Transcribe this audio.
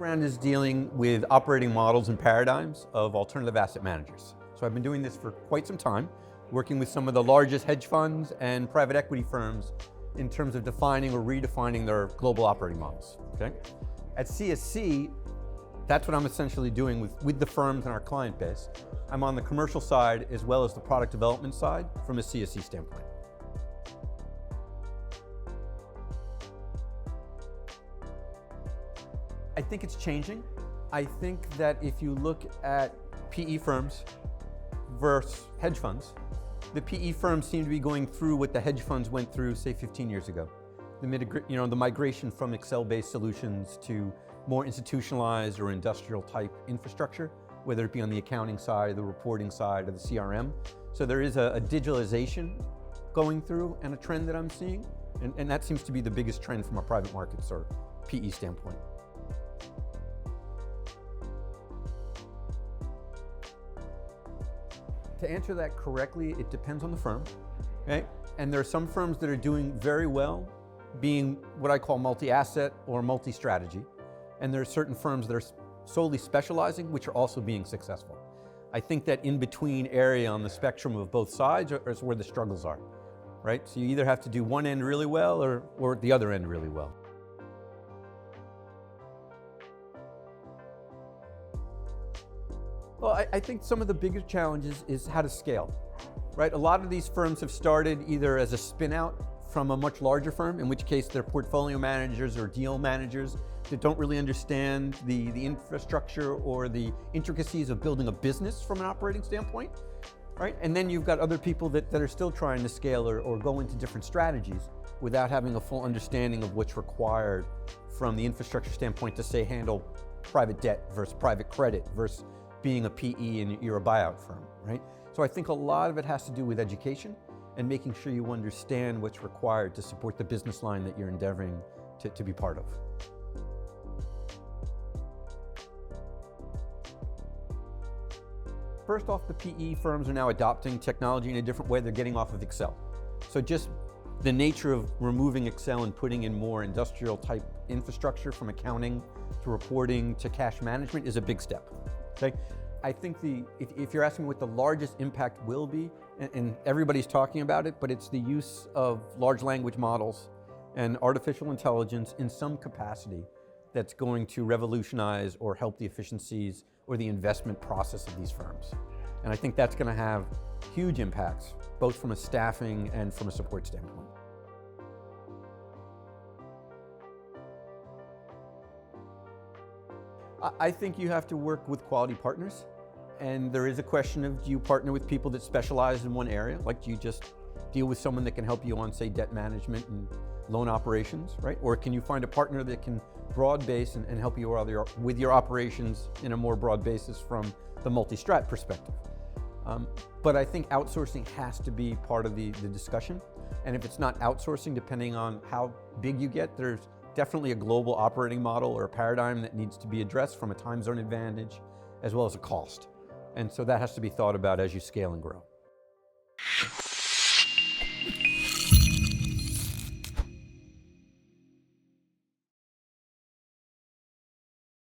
background is dealing with operating models and paradigms of alternative asset managers. So I've been doing this for quite some time, working with some of the largest hedge funds and private equity firms in terms of defining or redefining their global operating models, okay? At CSC, that's what I'm essentially doing with the firms and our client base. I'm on the commercial side as well as the product development side from a CSC standpoint. I think it's changing. I think that if you look at PE firms versus hedge funds, the PE firms seem to be going through what the hedge funds went through, say, 15 years ago. The migration from Excel-based solutions to more institutionalized or industrial type infrastructure, whether it be on the accounting side, the reporting side, or the CRM. So there is a digitalization going through and a trend that I'm seeing, and that seems to be the biggest trend from a private markets or PE standpoint. To answer that correctly, it depends on the firm, okay? And there are some firms that are doing very well being what I call multi-asset or multi-strategy. And there are certain firms that are solely specializing, which are also being successful. I think that in between area on the spectrum of both sides is where the struggles are, right? So you either have to do one end really well or the other end really well. Well, I think some of the biggest challenges is how to scale, right? A lot of these firms have started either as a spin out from a much larger firm, in which case they're portfolio managers or deal managers that don't really understand the infrastructure or the intricacies of building a business from an operating standpoint, right? And then you've got other people that are still trying to scale or go into different strategies without having a full understanding of what's required from the infrastructure standpoint to, say, handle private debt versus private credit versus being a PE and you're a buyout firm, right? So I think a lot of it has to do with education and making sure you understand what's required to support the business line that you're endeavoring to be part of. First off, the PE firms are now adopting technology in a different way. They're getting off of Excel. So just the nature of removing Excel and putting in more industrial type infrastructure from accounting to reporting to cash management is a big step. Okay. I think if you're asking me what the largest impact will be, and everybody's talking about it, but it's the use of large language models and artificial intelligence in some capacity that's going to revolutionize or help the efficiencies or the investment process of these firms. And I think that's going to have huge impacts, both from a staffing and from a support standpoint. I think you have to work with quality partners. And there is a question of, do you partner with people that specialize in one area? Like, do you just deal with someone that can help you on, say, debt management and loan operations, right? Or can you find a partner that can broad base and help you with your operations in a more broad basis from the multi-strat perspective? But I think outsourcing has to be part of the discussion. And if it's not outsourcing, depending on how big you get, there's definitely a global operating model or a paradigm that needs to be addressed from a time zone advantage as well as a cost. And so that has to be thought about as you scale and grow.